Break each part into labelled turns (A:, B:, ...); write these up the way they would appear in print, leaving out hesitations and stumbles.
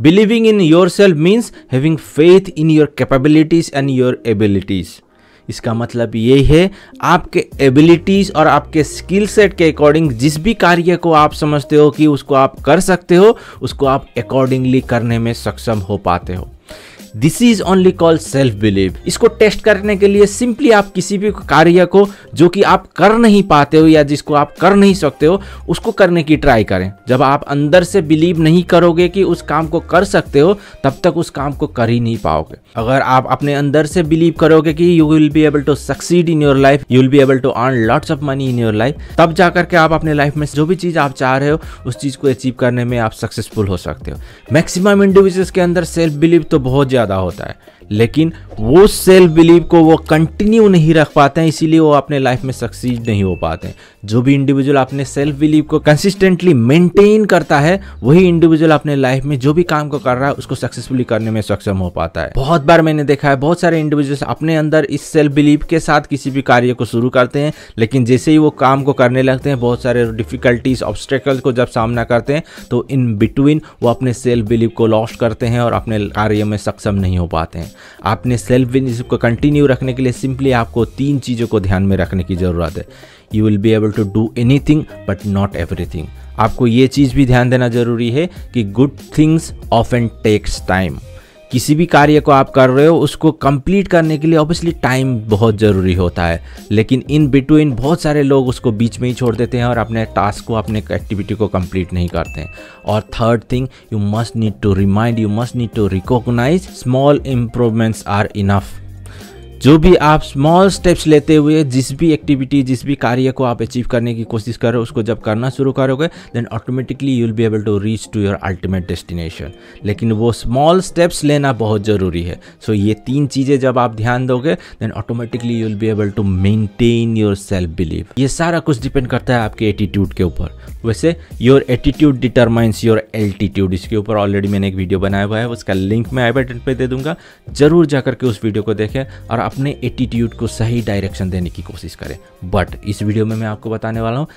A: Believing in your self means having faith in your capabilities and your abilities. इसका मतलब ये है आपके एबिलिटीज और आपके स्किल सेट के अकॉर्डिंग जिस भी कार्य को आप समझते हो कि उसको आप कर सकते हो, उसको आप अकॉर्डिंगली करने में सक्षम हो पाते हो। This is only called self believe. इसको टेस्ट करने के लिए सिंपली आप किसी भी कार्य को जो कि आप कर नहीं पाते हो या जिसको आप कर नहीं सकते हो उसको करने की ट्राई करें। जब आप अंदर से बिलीव नहीं करोगे कि उस काम को कर सकते हो तब तक उस काम को कर ही नहीं पाओगे। अगर आप अपने अंदर से बिलीव करोगे कि you will be able to succeed in your life, you will be able to earn lots of money in your life, तब जाकर के आप अपने लाइफ में जो भी चीज़ आप चाह रहे हो उस चीज़ को अचीव करने में आप सक्सेसफुल हो सकते हो। मैक्सिमम इंडिविजुअल्स के अंदर सेल्फ बिलीव तो बहुत ज़्यादा होता है, लेकिन वो सेल्फ बिलीव को वो कंटिन्यू नहीं रख पाते हैं, इसीलिए वो अपने लाइफ में सक्सीड नहीं हो पाते हैं। जो भी इंडिविजुअल अपने सेल्फ बिलीव को कंसिस्टेंटली मेंटेन करता है वही इंडिविजुअल अपने लाइफ में जो भी काम को कर रहा है उसको सक्सेसफुली करने में सक्षम हो पाता है। बहुत बार मैंने देखा है बहुत सारे इंडिविजुअल्स अपने अंदर इस सेल्फ बिलीव के साथ किसी भी कार्य को शुरू करते हैं, लेकिन जैसे ही वो काम को करने लगते हैं बहुत सारे डिफिकल्टीज ऑब्स्टेकल्स को जब सामना करते हैं तो इन बिटवीन वो अपने सेल्फ बिलीव को लॉस्ट करते हैं और अपने कार्य में सक्षम नहीं हो पाते हैं। आपने सेल्फ बिलीव को कंटिन्यू रखने के लिए सिंपली आपको 3 चीज़ों को ध्यान में रखने की ज़रूरत है। You will be able to do anything but not everything. आपको ये चीज़ भी ध्यान देना जरूरी है कि good things often takes time. किसी भी कार्य को आप कर रहे हो उसको कंप्लीट करने के लिए ऑब्वियसली टाइम बहुत ज़रूरी होता है, लेकिन इन बिटवीन बहुत सारे लोग उसको बीच में ही छोड़ देते हैं और अपने टास्क को, अपने एक्टिविटी को कंप्लीट नहीं करते हैं। और third thing, you must need to remind, you must need to recognise small improvements are enough. जो भी आप स्मॉल स्टेप्स लेते हुए जिस भी एक्टिविटी, जिस भी कार्य को आप अचीव करने की कोशिश कर रहे हो उसको जब करना शुरू करोगे then automatically you will be able to reach to your ultimate destination. लेकिन वो स्मॉल स्टेप्स लेना बहुत ज़रूरी है। सो ये 3 चीज़ें जब आप ध्यान दोगे then automatically you will be able to maintain your self believe. ये सारा कुछ डिपेंड करता है आपके एटीट्यूड के ऊपर। वैसे your attitude determines your altitude, इसके ऊपर ऑलरेडी मैंने एक वीडियो बनाया हुआ है, उसका लिंक मैं आई बटन पे दे दूंगा, जरूर जाकर के उस वीडियो को देखें और अपने एटीट्यूड को सही डायरेक्शन देने की कोशिश करें। बट इस वीडियो में मैं आपको बताने वाला हूँ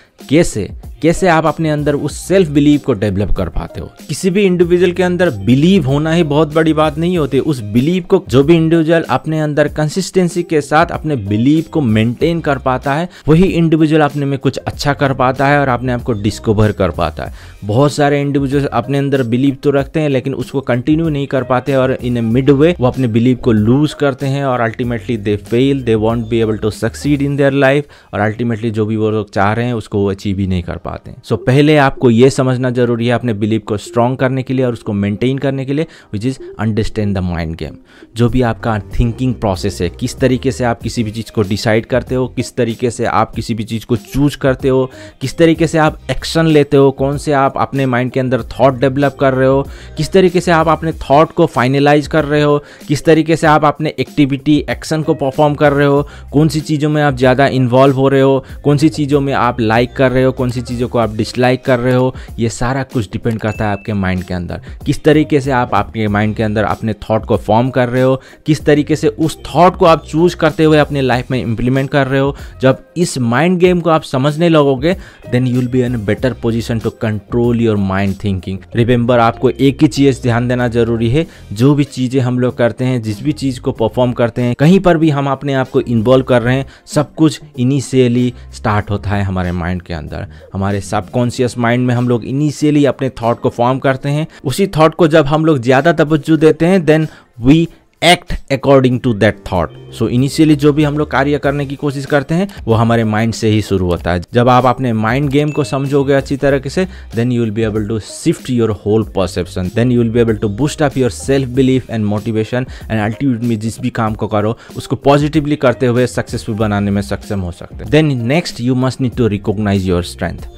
A: कैसे आप अपने अंदर उस सेल्फ बिलीव को डेवलप कर पाते हो। किसी भी इंडिविजुअल के अंदर बिलीव होना ही बहुत बड़ी बात नहीं होती। उस बिलीव को जो भी इंडिविजुअल अपने अंदर कंसिस्टेंसी के साथ अपने बिलीव को मेंटेन कर पाता है वही इंडिविजुअल अपने में कुछ अच्छा कर पाता है और अपने आप को डिस्कवर कर पाता है। बहुत सारे इंडिविजुअल अपने अंदर बिलीव तो रखते हैं लेकिन उसको कंटिन्यू नहीं कर पाते और इन ए मिड वे वो अपने बिलीव को लूज करते हैं और ultimately they fail, they won't be able to succeed in their life और अल्टीमेटली जो भी वो लोग चाह रहे हैं उसको वो अचीव ही नहीं कर पाते हैं। सो पहले आपको ये समझना जरूरी है अपने बिलीव को स्ट्रॉन्ग करने के लिए और उसको मेंटेन करने के लिए, which is understand the mind game. जो भी आपका थिंकिंग प्रोसेस है, किस तरीके से आप किसी भी चीज़ को डिसाइड करते हो, किस तरीके से आप किसी भी चीज़ को चूज करते हो, किस तरीके से आप एक्शन लेते हो, कौन से आप अपने माइंड के अंदर थॉट डेवलप कर रहे हो, किस तरीके से आप अपने थॉट को फाइनलाइज कर रहे हो, किस तरीके से आप अपने एक्टिविटी एक्शन को परफॉर्म कर रहे हो, कौन सी चीज़ों में आप ज़्यादा इन्वॉल्व हो रहे हो, कौन सी चीज़ों में आप लाइक कर रहे हो, कौन सी चीज़ों को आप डिसलाइक कर रहे हो, ये सारा कुछ डिपेंड करता है आपके माइंड के अंदर। किस तरीके से आप आपके माइंड के अंदर अपने थॉट को फॉर्म कर रहे हो, किस तरीके से उस थॉट को आप चूज करते हुए अपने लाइफ में इंप्लीमेंट कर रहे हो। जब इस माइंड गेम को आप समझने लगोगे then you will be in a better position to control your mind thinking. Remember, आपको एक ही चीज़ ध्यान देना जरूरी है, जो भी चीज़ें हम लोग करते हैं, जिस भी चीज़ को परफॉर्म करते हैं, कहीं पर भी हम अपने आप को इन्वॉल्व कर रहे हैं, सब कुछ इनिशियली स्टार्ट होता है हमारे माइंड के अंदर। हमारे सबकॉन्शियस माइंड में हम लोग इनिशियली अपने थॉट को फॉर्म करते हैं। उसी थॉट को जब हम लोग ज़्यादा तवज्जो देते हैं then we act according to that thought. So initially जो भी हम लोग कार्य करने की कोशिश करते हैं वो हमारे माइंड से ही शुरू होता है। जब आप अपने माइंड गेम को समझोगे अच्छी तरीके से then you will be able to shift your whole perception, then you will be able to boost up your self belief and motivation and ultimately जिस भी काम को करो उसको पॉजिटिवली करते हुए सक्सेसफुल बनाने में सक्षम हो सकते हैं। Then next you must need to recognise your strength.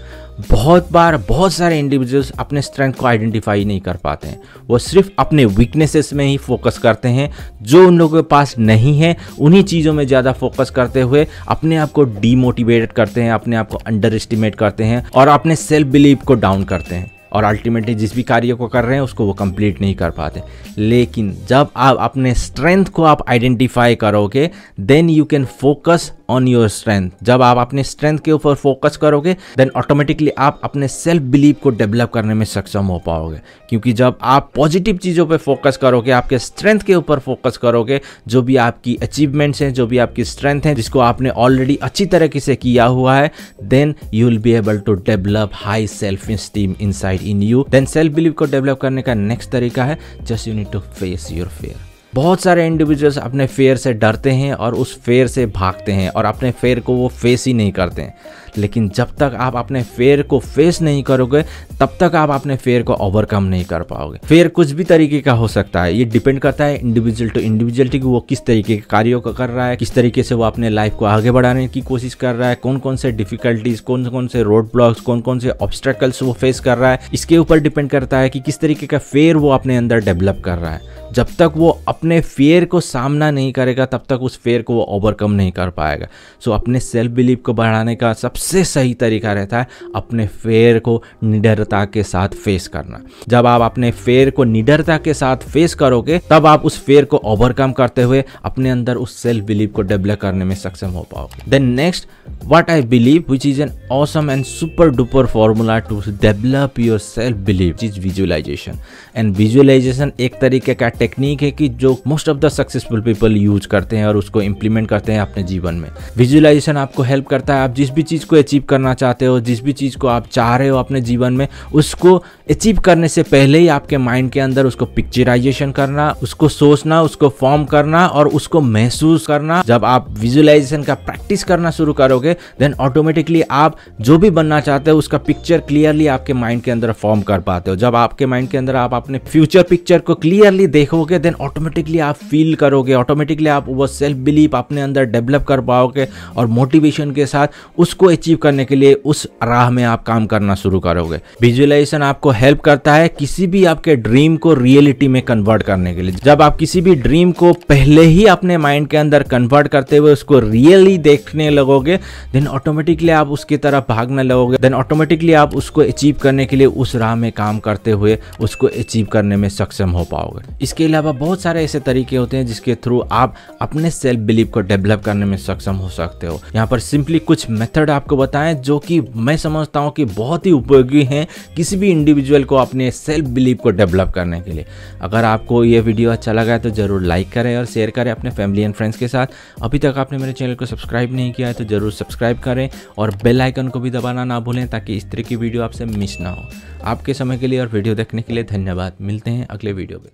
A: बहुत बार बहुत सारे इंडिविजुअल्स अपने स्ट्रेंथ को आइडेंटिफाई नहीं कर पाते हैं, वो सिर्फ अपने वीकनेसेस में ही फोकस करते हैं। जो उन लोगों के पास नहीं है उन्हीं चीज़ों में ज़्यादा फोकस करते हुए अपने आप को डीमोटिवेटेड करते हैं, अपने आप को अंडर एस्टिमेट करते हैं और अपने सेल्फ बिलीव को डाउन करते हैं। और अल्टीमेटली जिस भी कार्य को कर रहे हैं उसको वो कंप्लीट नहीं कर पाते। लेकिन जब आप अपने स्ट्रेंथ को आप आइडेंटिफाई करोगे, then you can focus on your strength. जब आप अपने स्ट्रेंथ के ऊपर फोकस करोगे, देन ऑटोमेटिकली आप अपने सेल्फ बिलीव को डेवलप करने में सक्षम हो पाओगे। क्योंकि जब आप पॉजिटिव चीज़ों पे फोकस करोगे, आपके स्ट्रेंथ के ऊपर फोकस करोगे, जो भी आपकी अचीवमेंट्स हैं, जो भी आपकी स्ट्रेंथ है, जिसको आपने ऑलरेडी अच्छी तरीके से किया हुआ है, then you will be able to develop high self esteem inside in you. Then self believe को डेवलप करने का नेक्स्ट तरीका है just you need to face your fear. बहुत सारे इंडिविजुअल्स अपने फेयर से डरते हैं और उस फेयर से भागते हैं और अपने फेयर को वो फेस ही नहीं करते हैं। लेकिन जब तक आप अपने फेयर को फेस नहीं करोगे, तब तक आप अपने फेयर को ओवरकम नहीं कर पाओगे। फेयर कुछ भी तरीके का हो सकता है, ये डिपेंड करता है इंडिविजुअल टू इंडिविजुअलिटी कि वो किस तरीके के कार्यों को कर रहा है, किस तरीके से वो अपने लाइफ को आगे बढ़ाने की कोशिश कर रहा है, कौन कौन से डिफिकल्टीज, कौन कौन से रोड ब्लॉक्स, कौन कौन से ऑब्स्टेकल्स वो फेस कर रहा है। इसके ऊपर डिपेंड करता है कि किस तरीके का फेयर वो अपने अंदर डेवलप कर रहा है। जब तक वो अपने फेयर को सामना नहीं करेगा, तब तक उस फेयर को वो ओवरकम नहीं कर पाएगा। सो अपने सेल्फ बिलीव को बढ़ाने का सबसे सही तरीका रहता है अपने फेयर को निडरता के साथ फेस करना। जब आप अपने फेयर को निडरता के साथ फेस करोगे, तब आप उस फेयर को ओवरकम करते हुए अपने अंदर उस सेल्फ बिलीव को डेवलप करने में सक्षम हो पाओगे। Then next, what I believe which is an awesome and super duper formula to develop your self believe is visualisation. And visualisation एक तरीके का टेक्निक है कि जो most of the successful people use करते हैं और उसको इंप्लीमेंट करते हैं अपने जीवन में। विजुअलाइजेशन आपको हेल्प करता है, आप जिस भी चीज़ को अचीव करना चाहते हो, जिस भी चीज़ को आप चाह रहे हो अपने जीवन में, उसको अचीव करने से पहले ही आपके माइंड के अंदर उसको पिक्चराइजेशन करना, उसको सोचना, उसको फॉर्म करना और उसको महसूस करना। जब आप विजुअलाइजेशन का प्रैक्टिस करना शुरू करोगे, देन ऑटोमेटिकली आप जो भी बनना चाहते हो उसका पिक्चर क्लियरली आपके माइंड के अंदर फॉर्म कर पाते हो। जब आपके माइंड के अंदर आप अपने फ्यूचर पिक्चर को क्लियरली देखोगे, देन ऑटोमेटिकली आप फील करोगे, ऑटोमेटिकली आप वो सेल्फ बिलीव अपने अंदर डेवलप कर पाओगे और मोटिवेशन के साथ उसको अचीव करने के लिए उस राह में आप काम करना शुरू करोगे। विजुअलाइजेशन आपको हेल्प करता है किसी भी आपके ड्रीम को रियलिटी में कन्वर्ट करने के लिए। जब आप किसी भी ड्रीम को पहले ही अपने माइंड के अंदर कन्वर्ट करते हुए उसको रियली देखने लगोगे, देन ऑटोमेटिकली आप उसकी तरफ भागने लगोगे, देन ऑटोमेटिकली आप उसको अचीव करने के लिए उस राह में काम करते हुए उसको अचीव करने में सक्षम हो पाओगे। इसके अलावा बहुत सारे ऐसे तरीके होते हैं जिसके थ्रू आप अपने सेल्फ बिलीव को डेवलप करने में सक्षम हो सकते हो। यहाँ पर सिंपली कुछ मेथड आपको बताएं जो कि मैं समझता हूँ कि बहुत ही उपयोगी हैं किसी भी इंडिविजुअल को अपने सेल्फ बिलीव को डेवलप करने के लिए। अगर आपको ये वीडियो अच्छा लगा है तो जरूर लाइक करें और शेयर करें अपने फैमिली एंड फ्रेंड्स के साथ। अभी तक आपने मेरे चैनल को सब्सक्राइब नहीं किया है तो जरूर सब्सक्राइब करें और बेल आइकन को भी दबाना ना भूलें ताकि इस तरह की वीडियो आपसे मिस ना हो। आपके समय के लिए और वीडियो देखने के लिए धन्यवाद। मिलते हैं अगले वीडियो में।